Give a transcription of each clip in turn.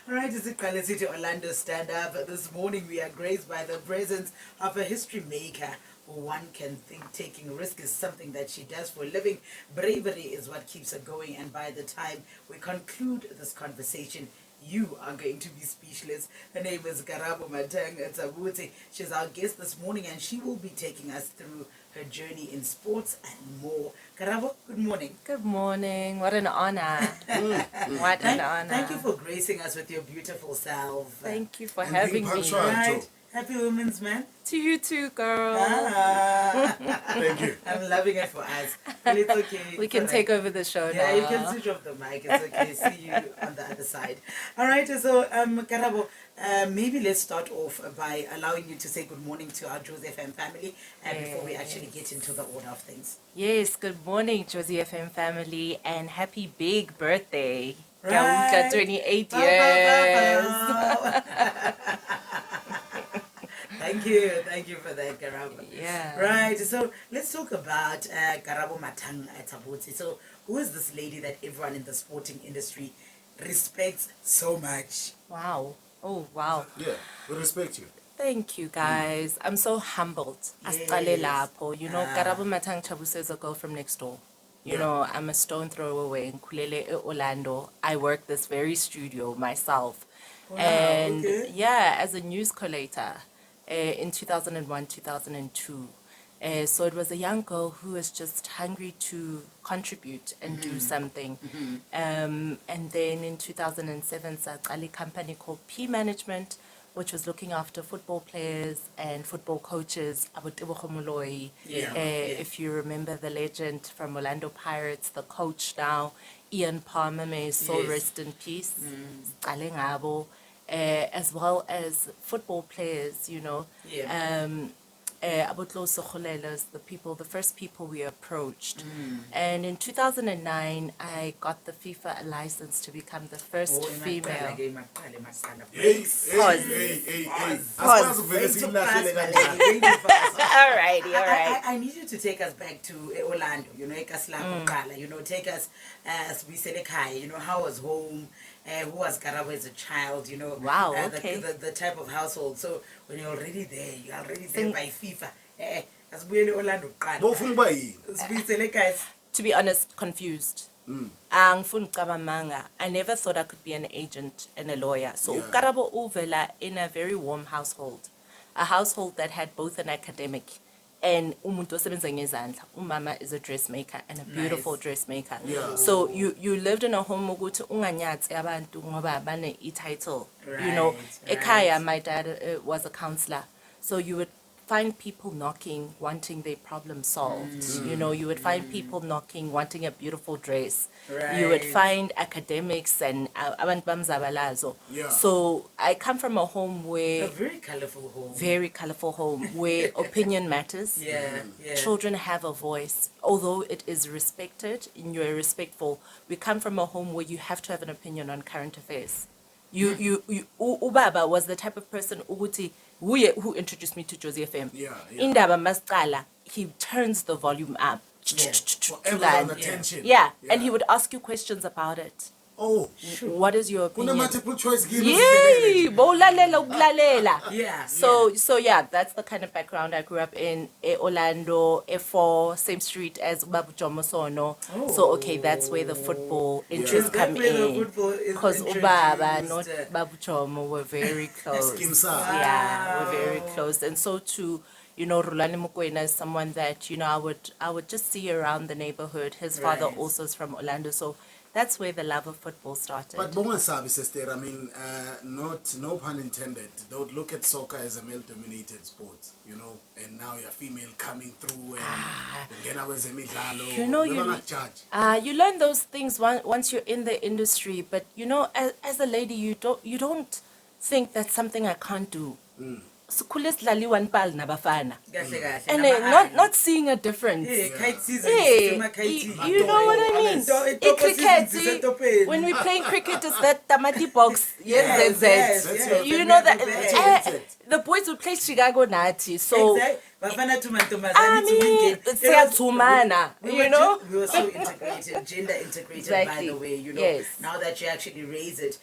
All right, it's Iqale City Orlando Stand Up. This morning we are graced by the presence of a history maker who one can think taking risk is something that she does for a living. Bravery is what keeps her going, and by the time we conclude this conversation, you are going to be speechless. Her name is Karabo Tshabutse. She's our guest this morning and she will be taking us through her journey in sports and more. Karabo, good morning. Good morning. What an honor. What an honor. Thank you for gracing us with your beautiful self. Thank you for And having being me. Right. Happy Women's Man. To you too, girl. Thank you. I'm loving it for us. But it's okay. We can take over the show now. Yeah, you can switch off the mic. It's okay. See you on the other side. All right. So, Karabo, maybe let's start off by allowing you to say good morning to our Josie FM family before we actually get into the order of things. Yes, good morning, Josie FM family, and happy big birthday. Right. Kaunka, 28 Bow, years. bow, bow, bow. Thank you for that, Karabo. Yeah. Right, so let's talk about Karabo Tshabutse. So, who is this lady that everyone in the sporting industry respects so much? Wow. Oh, wow. Yeah, we respect you. Thank you, guys. I'm so humbled. Asiqale lapho. You know, Karabo Tshabutse is a girl from next door. You know, I'm a stone throw away in Kulele, Orlando. I work this very studio myself. Wow, And okay. yeah, as a news collator in 2001, 2002. So it was a young girl who was just hungry to contribute and do something. And then in 2007, a company called P Management, which was looking after football players and football coaches. If you remember the legend from Orlando Pirates, the coach now, Ian Palmer, may his soul rest in peace. As well as football players, you know. The first people we approached. And in 2009, I got the FIFA license to become the first female. Alrighty. I need you to take us back to Orlando, you know, you know, take us as we said, you know, how was home, who was Karabo as a child, you know, Wow, okay. the type of household. So when you're already there, by FIFA. As we Orlando, guys. To be honest, confused. I never thought I could be an agent and a lawyer. So Karabo uvela in a very warm household. A household that had both an academic and umama is a dressmaker and a beautiful dressmaker. So you lived in a home title. You know, Ekaya, my dad was a counselor. So you would find people knocking, wanting their problem solved. You know, you would find people knocking, wanting a beautiful dress. You would find academics and So I come from a home where A very colorful home. Where opinion matters. Yeah. Children have a voice, although it is respected and you're respectful. We come from a home where you have to have an opinion on current affairs. Ubaba was the type of person who introduced me to Josie FM. Indaba masqala, he turns the volume up. Attention. And he would ask you questions about it. Oh, What is your opinion? multiple choice games. Yay! Bowlalela, ukulalela. Yeah. So that's the kind of background I grew up in. Orlando, F4, same street as Babu Jomosono. So okay, that's where the football interests come in. Because Ubaba, not Babu Jomo, were very close. Yeah, we're very close. And so too, you know, Rulani Mukwena is someone that, you know, I would just see around the neighborhood. His father also is from Orlando, so that's where the love of football started. But Bongasabi, sister, I mean, no pun intended. They would look at soccer as a male-dominated sport, you know, and now you're female coming through and you know, you learn those things once you're in the industry. But you know, as a lady, you don't think that's something I can't do. And not seeing a difference. Kite season. You know what I mean? Cricket, when we playing cricket, it's that tamati box. Yes. You know that the boys would play Chicago Nati. So Bafana to mantombazane I to win mean, game. it's It was- Tsumana, you know? We were so integrated, gender integrated, by Exactly. the way, you know. Yes. Now that you actually raise it,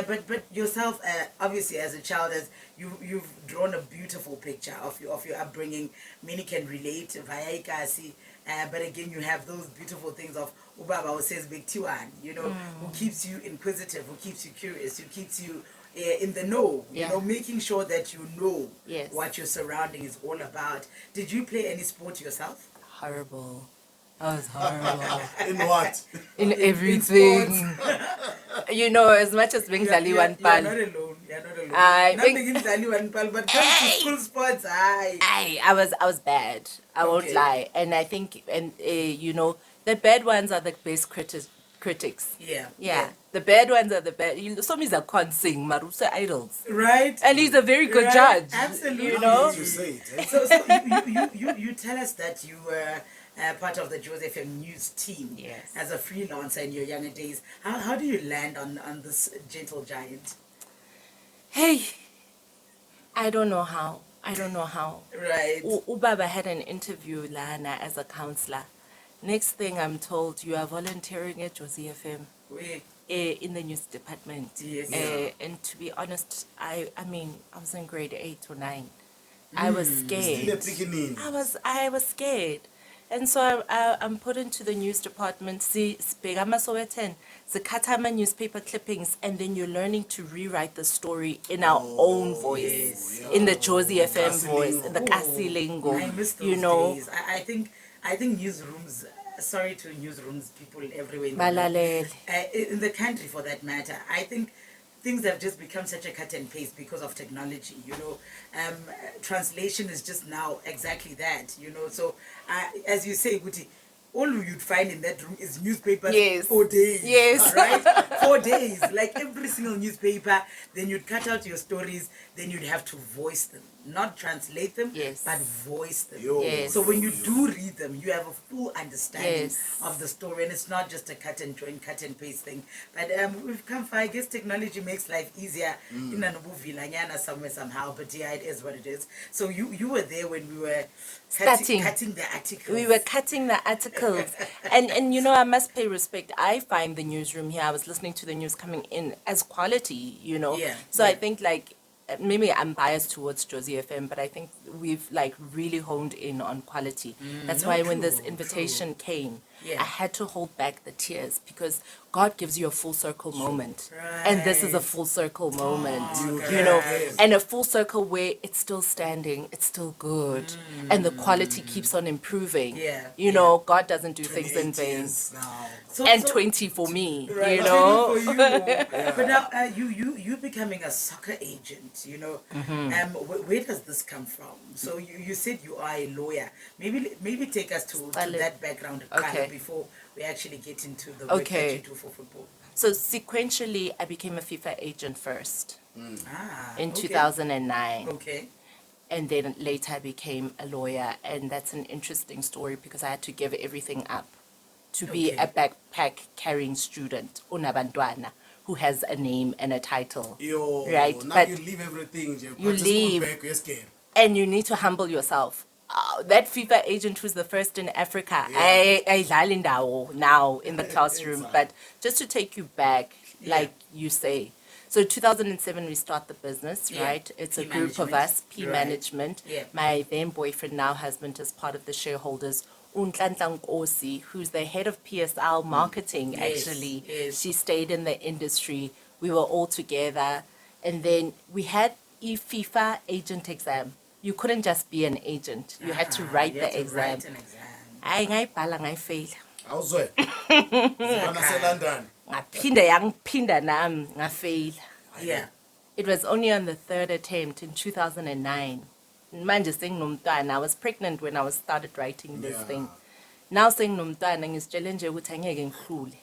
but yourself, obviously, as a child, as you've drawn a beautiful picture of your upbringing. Many can relate via ikasi, but again, you have those beautiful things of ubaba who says big tiwan, you know, who keeps you inquisitive, who keeps you curious, who keeps you in the know, you Yeah. know, making sure that you know Yes. what your surrounding is all about. Did you play any sport yourself? Horrible. I was horrible. In what? In In everything. You know, as much as being Dali one You're not pal. alone. You're not alone. I Not think- being Dali one pal, but comes to school sports, I was bad. I won't Okay. lie. And I think, you know, the bad ones are the best critics. Yeah. The bad ones are the bad. You know, some is a con sing, Marusa idols. Right. And he's a very good Right. judge. Absolutely. You know? You say it. Eh? So you tell us that you were part of the Joseph FM News team. Yes. As a freelancer in your younger days. How do you land on this gentle giant? Hey, I don't know how. I don't know how. Right. Ubaba had an interview, Lana, as a counselor. Next thing I'm told, you are volunteering at Josie FM We. in the news department. Yes. And to be honest, I mean, I was in grade 8 or 9. I was Still a scared. beginning. I was scared. And so I'm put into the news department, see, Spegama Sowetan, the Katama newspaper clippings, and then you're learning to rewrite the story in our own voice, in the Josie FM Kasi voice, lingo. in the Kasi lingo, I miss those you know. days. I think newsrooms. Sorry to newsrooms people everywhere in the world. Malalele. In the country, for that matter, I think things have just become such a cut and paste because of technology. You know, translation is just now exactly that. You know, so as you say, Guti, all you'd find in that room is newspapers Yes. for days. Yes. Right? 4 days. Like every single newspaper. Then you'd cut out your stories. Then you'd have to voice them. Not translate them, Yes. but voice them. Yo. Yes. So when you do read them, you have a full understanding Yes. of the story, and it's not just a cut and join, cut and paste thing. But we've come far. I guess technology makes life easier in an Lanyana somewhere somehow. But yeah, it is what it is. So you were there when we were Starting. cutting the articles. We were cutting the articles. and you know, I must pay respect. I find the newsroom here, I was listening to the news coming in as quality, you know. Yeah, So yeah. I think like, maybe I'm biased towards Josie FM, but I think we've like really honed in on quality. That's no, why when this true, invitation came, Yeah. I had to hold back the tears because God gives you a full circle moment. And this is a Right. full circle moment, Oh, you know, guys. and a full circle where it's still standing, it's still good, and the quality keeps on improving. Yeah, You know, God doesn't do things in 28 vain. years now. And 20 for me, Right, you know. for you. But now you becoming a soccer agent, you know. Where does this come from? So you said you are a lawyer. Maybe take us to that background Okay. before we actually get into the work Okay. that you do for football. So sequentially, I became a FIFA agent first in Okay. 2009. Okay. And then later I became a lawyer. And that's an interesting story because I had to give everything up to be Okay. a backpack carrying student, unabantwana, who has a name and a title. Yo, Right, now but you leave everything. You you put the school leave. back, you're scared. And you need to humble yourself. That FIFA agent who's the first in Africa, Yeah. I now in the classroom. But just to take you back, like you say, so 2007 we start the business, Yeah. right? It's a P group of management. us, P Right. management. Yeah. My then boyfriend, now husband, is part of the shareholders. Unhlanhla Nkosi, who's the head of PSL marketing, Yes, actually. yes. She stayed in the industry. We were all together. And then we had a FIFA agent exam. You couldn't just be an agent. You had to write you the had to exam. write an exam. Hayi ngayibhala ngayifeyila. Awuzwe. Zifana seLondon. Ngaphinda yangiphinda nami ngafeyila. Yeah. It was only on the third attempt in 2009. Manje senginomntwana. I was pregnant when I started writing this Yeah. thing. Now senginomntwana ngizitshele nje ukuthi angeke ngihlule.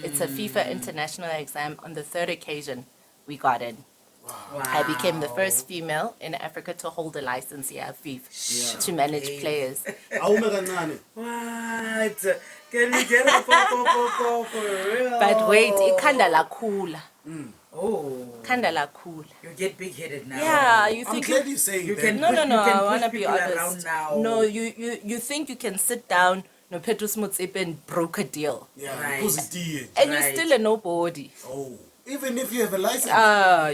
It's a FIFA international exam. On the third occasion, we got in. Wow. I became the first female in Africa to hold a license here at FIFA to manage Okay. players. Awume kancane. What? Can we get a for real? But wait, ikhanda lakhula. Oh. Khanda lakhula. You're get big-headed now. Yeah, you I'm think glad you're saying you that. can no, push- no, no. you can I push want to be people around honest. now. No, you think you can sit down, no Petrus Motsepe and broker deal, Yeah, Right. because it's DH. and you're Right. still a nobody. Oh, even if you have a license.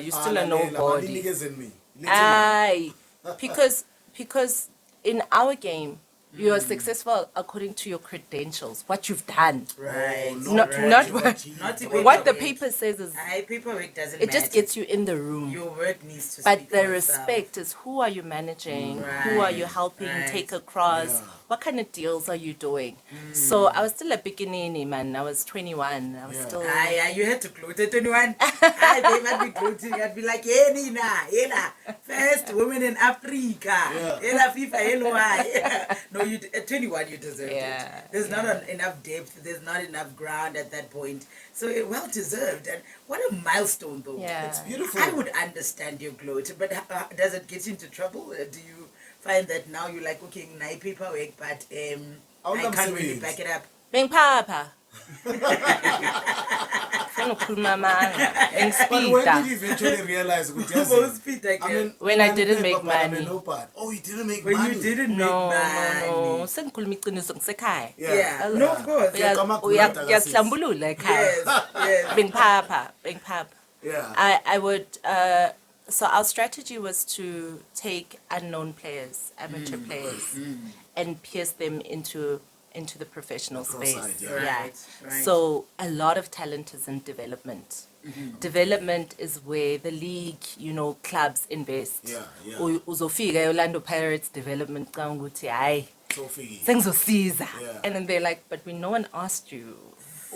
You're still a Lalela, nobody. maninikeze me. Literally. Aye, because in our game, you are successful according to your credentials, what you've done. Right. Oh, Not right. not you what, achieved. Not the what the paperwork. paper says is Paperwork doesn't it matter. just gets you in the room. Your work needs to But speak the for itself. respect is who are you managing? Who are you Right, helping right. take across? Yeah. What kind of deals are you doing? So I was still a beginning, man. I was 21. I was Yeah. still. You had to gloat at 21. They might be gloating. I'd be like, hey, Nina, first woman in Africa. Yeah. FIFA, LY. No, at 21, you deserved Yeah, it. There's not enough depth. There's not enough ground at that point. So well deserved. And what a milestone, though. Yeah. It's beautiful. I would understand your gloat, but does it get into trouble? Do you find that now you're like, okay, my paperwork, but I can't really back it up? Beng papa. Funa ukukhuluma amanga. But when did Ngipita. you eventually realize? Most feet, I guess. When I didn't make money. Oh, you didn't make When money. you didn't No, make no, money. no. Sengikhuluma iqiniso ngisekhaya. Yeah. No, of course. Uyakuhlambulula ekhaya. Yes, yes. Beng papa. Yeah. I would so our strategy was to take unknown players, amateur players, and pierce them into the professional Cross space. side, yeah. Right, right. So a lot of talent is in development. Development is where the league, clubs invest. Yeah. Uzofika Orlando Pirates development xa ukuthi hayi Sophie. sengizosiza. Yeah. And then they're like, but no one asked you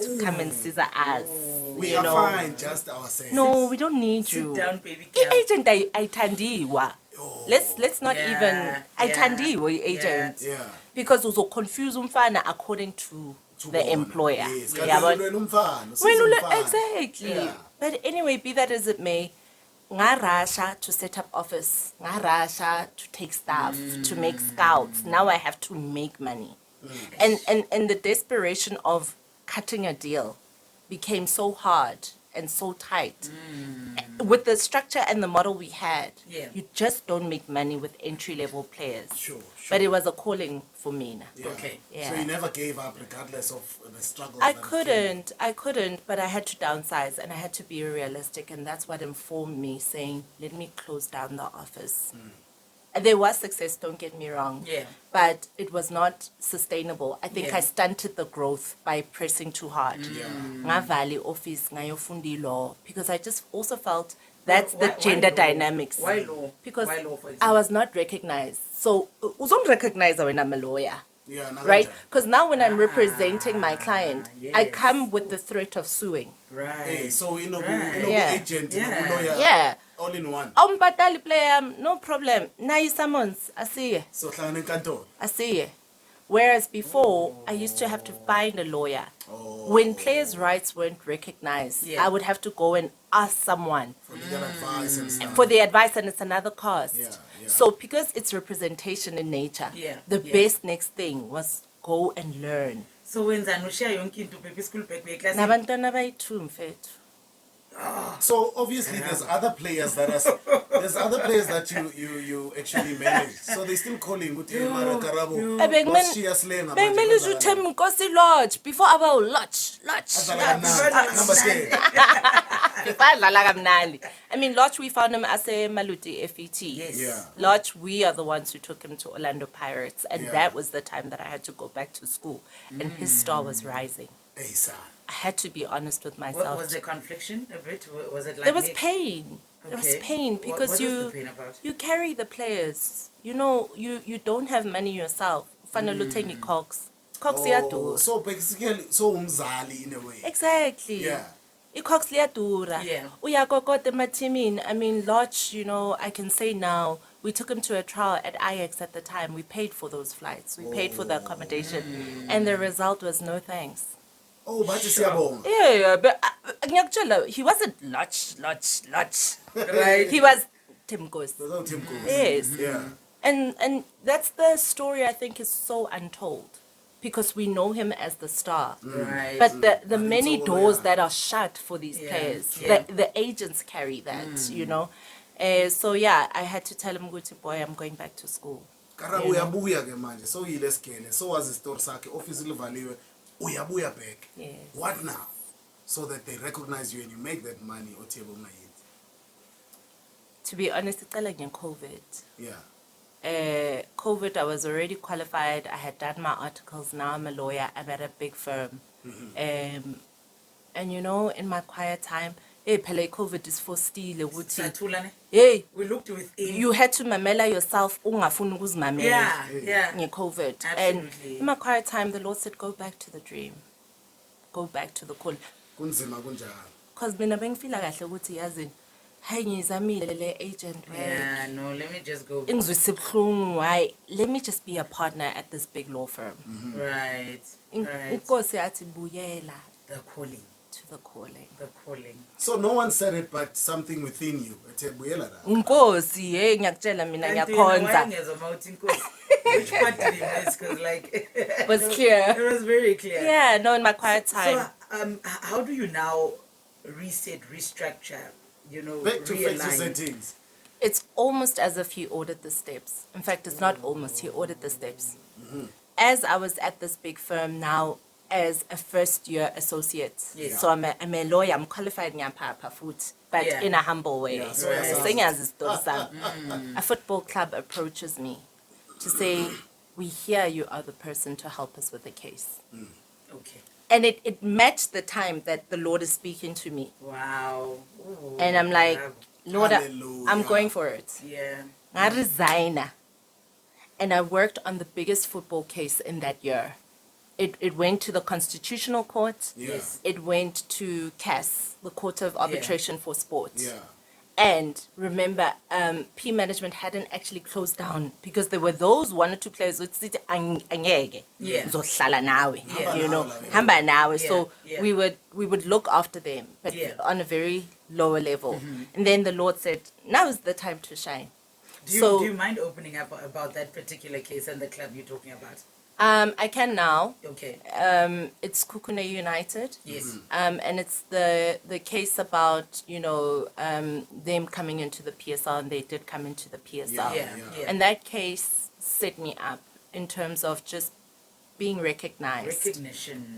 to come and scissor us. We are fine, just ourselves. No, we don't need you. Sit down, baby girl. I-agent ayithandiwa. Let's not Yeah, even ayithandiwe i-agent. Yeah. Because uzoconfuse umfana according to the employer. Yes. Yabona? Wena umfana, usiza Well, umfana. exactly. Yeah. But anyway, be that as it may, ngarasha to set up office, ngarasha to take staff, to make scouts. Now I have to make money. And the desperation of cutting a deal became so hard and so tight. With the structure and the model we had, you just don't make money with entry-level players. Sure. But it was a calling for me. Yeah. Okay. Yeah. So you never gave up regardless of the struggles. I that couldn't, but I had to downsize and I had to be realistic, and that's what informed me saying, let me close down the office. And there was success, don't get me wrong. Yeah. But it was not sustainable. I think Yeah. I stunted the growth by pressing too hard. Ngavali office, ngayofundi law, because I just also felt that's the Why gender law? dynamics. Why law? Because Why law, for I example? was not recognized. So, uzong recognize when I'm a lawyer. Yeah, Right? Because now when I'm representing my client, I yes. come with the threat of suing. Right. Hey, so Right. Yeah. agent, Yeah. lawyer, Yeah. all in one. Umbadali player, no problem. Nayi summons, asiye. So hlangana enkantolo. Asiye. Whereas before, I used to have to find a lawyer. When players' rights weren't recognized, Yeah. I would have to go and ask someone For legal advice and stuff. for the advice, and it's another cost. Yeah. So because it's representation in nature, the best next thing was go and learn. So when Zanusha yonke into baby school back class. Nabantwana bayithu mfethu. So obviously there's other players that you actually manage. So they still calling ukuthi Mara Karabo. Bashiya slenga. Bekumele uthembe Nkosi Lodge before aba Lodge. Number 10. Badlala kamnandi. I mean, Lodge, we found him as a Maluti FET. Yes. Yeah. Lodge, we are the ones who took him to Orlando Pirates, and Yeah. that was the time that I had to go back to school, and his star was rising. Hey, son. I had to be honest with What myself. was the confliction a bit? Was it like There was Nick? pain. There was Okay. pain What because was you the pain about? you carry the players. You know, you don't have money yourself. Fanele uthenge Cox. Cox iyadura. So basically, so umzali in a way. Exactly. Yeah. I-Cox liyadura. Yeah. Uyakokota emathimini. I mean, Lodge, I can say now, we took him to a trial at Ajax at the time. We paid for those flights. We paid for the accommodation. And the result was no thanks. Oh, but siyabonga. Yeah, but ngiyakutshela, he wasn't Lodge. Right. He was Timkos. Without Tim Cook. Yes. Yeah. And that's the story I think is so untold. Because we know him as the star. Right. But the And many it's all, doors yeah. that are shut for these Yeah, players, yeah. the agents carry that, So yeah, I had to tell him, boy, I'm going back to school. Karabo uyabuya ke manje so yile sigele so wazi story sakhe office livaliwe uyabuya back. Yes. What now? So that they recognize you and you make that money othi bongayenzi. To be honest, it's like in COVID. Yeah. COVID, I was already qualified. I had done my articles. Now I'm a lawyer. I'm at a big firm. And you know, in my quiet time, hey, pele COVID is for steal. Hey, we looked within. You had to mamela yourself. Yeah. COVID. Absolutely. And in my quiet time, the Lord said, go back to the dream. Go back to the call. Kunzima kunjalo. Because mina bengifila kahle ukuthi yazi hayi ngizamile le agent Yeah, no, let me just go. ingizwise buhlungu why let me just be a partner at this big law firm. Right. Inkosi yathi buyela The calling. to the calling. The calling. So no one said it but something within you. Ethe buyela la. Inkosi hey ngiyakutshela mina ngiyakhonza. Which part did he miss? Because like It was clear. It was very clear. Yeah, no, in my quiet time. So how do you now reset, restructure, you know, Back to realign? factory settings. It's almost as if he ordered the steps. In fact, it's not almost, he ordered the steps. As I was at this big firm now as a first year associate. Yeah. So I'm a lawyer, I'm qualified ngapha foot, but Yeah. in a humble way. Yeah, so A football club approaches me to say, we hear you are the person to help us with the case. Okay. And it matched the time that the Lord is speaking to me. Wow. Ooh, And I'm like, Lord, Hallelujah. I'm going for it. yeah. I resign. And I worked on the biggest football case in that year. It went to the Constitutional Court. Yes. It went to CAS, the Court of Arbitration for Sports. Yeah. And remember, P management hadn't actually closed down because there were those one or two players who said, "Angeke, Yeah. uzohlala nawe," Yeah. you know, Yeah. hamba nawe. Yeah. So Yeah. we would look after them, but Yeah. on a very lower level. And then the Lord said, "Now is the time to shine." Do you mind opening up about that particular case and the club you're talking about? I can now. Okay. It's Kukune United. Yes. And it's the case about, you know, them coming into the PSL, and they did come into the PSL. Yeah. And that case set me up in terms of just being recognized.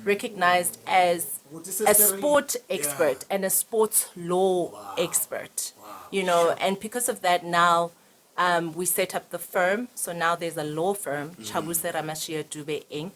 Recognized as a sport expert and a sports law expert. You know, and because of that now, we set up the firm. So now there's a law firm, Tshabutse Dube Inc.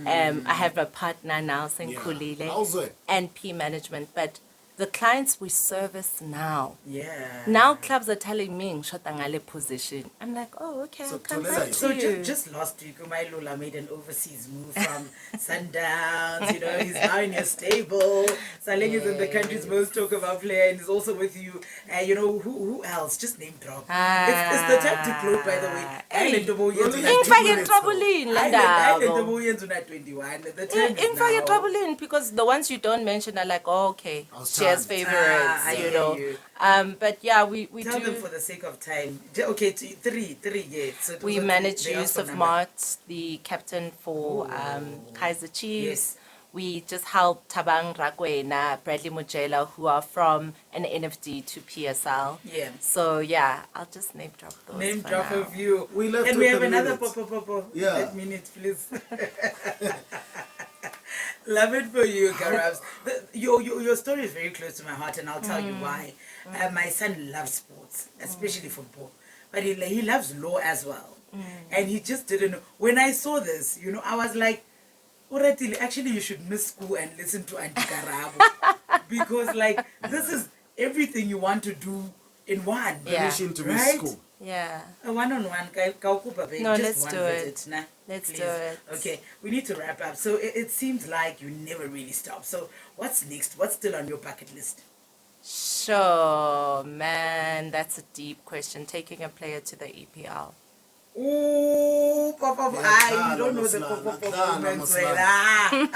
I have a partner now, Senkulile, How's it? and P Management. But the clients we service now, Yeah. now clubs are telling me, Shotangale position. I'm like, oh, okay, So I'll come Tolela, back So to you. just last week, Umailula made an overseas move from Sundowns. You know, he's now in your stable. Saleng is in the country's most talked about player, and he's also with you. You know, who else? Just name drop. It's the time to gloat, by the way. Island of Oyen's Really? not Ingifake trouble in la Island of ndaba. Oyen's not 21. The time is Ingifake now. trouble in because the ones you don't mention are like, oh, okay, she has favorites, I you hear know. you. But yeah, we Tell do. them for the sake of time. Okay, three, yeah. So We those are manage they ask use for of number. Mart, the captain for Kaiser Chiefs. Yes. We just help Tabang Rakwena, Bradley Mujela, who are from an NFD to PSL. Yeah. So yeah, I'll just name drop those. Name for drop now. of you. We left and with we have the another minutes. Yeah. 8 minutes, please. Love it for you, Karabs. Your story is very close to my heart, and I'll tell you why. My son loves sports, especially football, but he loves law as well. And he just didn't know. When I saw this, you know, I was like, Uratili, actually, you should miss school and listen to Auntie Karabo. Because, like, this is everything you want to do in one. Yeah. Permission to miss Right? school. Yeah. A one-on-one, No, just let's one do visit, it. nah? Let's Please. do it. Okay, we need to wrap up. So it seems like you never really stop. So what's next? What's still on your bucket list? Sure, man, that's a deep question. Taking a player to the EPL. Ooh, Papa, Yeah, you don't know the Muslan, Papa Muslan, moments, Muslan. right?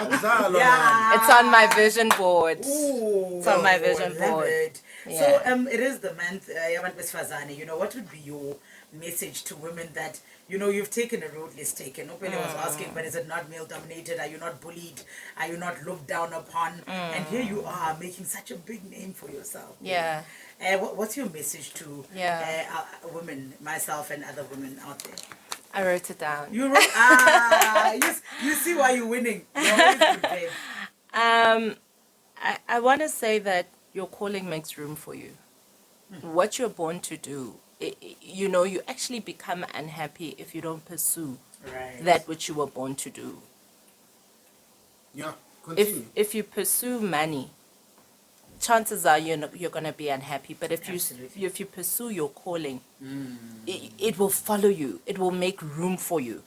Akudlala, Yeah. It's on my vision board. Ooh, It's on my vision love board. it. Yeah. So it is the month, Yaman Besfazane. You know, what would be your message to women that, you know, you've taken a road less taken? Nobody was asking, but is it not male dominated? Are you not bullied? Are you not looked down upon? And here you are making such a big name for yourself. Yeah. What's your message to women, myself and other women out there? I wrote it down. You wrote, you see why you're winning. You're always prepared. I want to say that your calling makes room for you. What you're born to do, you actually become unhappy if you don't pursue that which you were born to do. Yeah, continue. If you pursue money, chances are you're going to be unhappy. But if you pursue your calling, it will follow you. It will make room for you.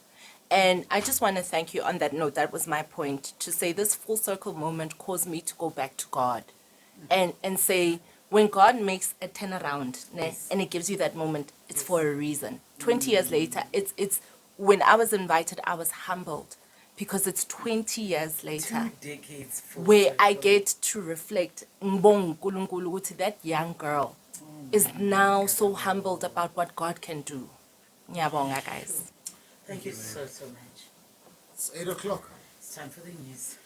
And I just want to thank you on that note. That was my point, to say this full circle moment caused me to go back to God and say, when God makes a turnaround and it gives you that moment, it's for a reason. 20 years later, it's when I was invited, I was humbled because it's 20 years later 2 decades where I get to reflect that young girl is now so humbled about what God can do. Ngiyabonga, guys. Thank you so much. It's 8 o'clock. It's time for the news.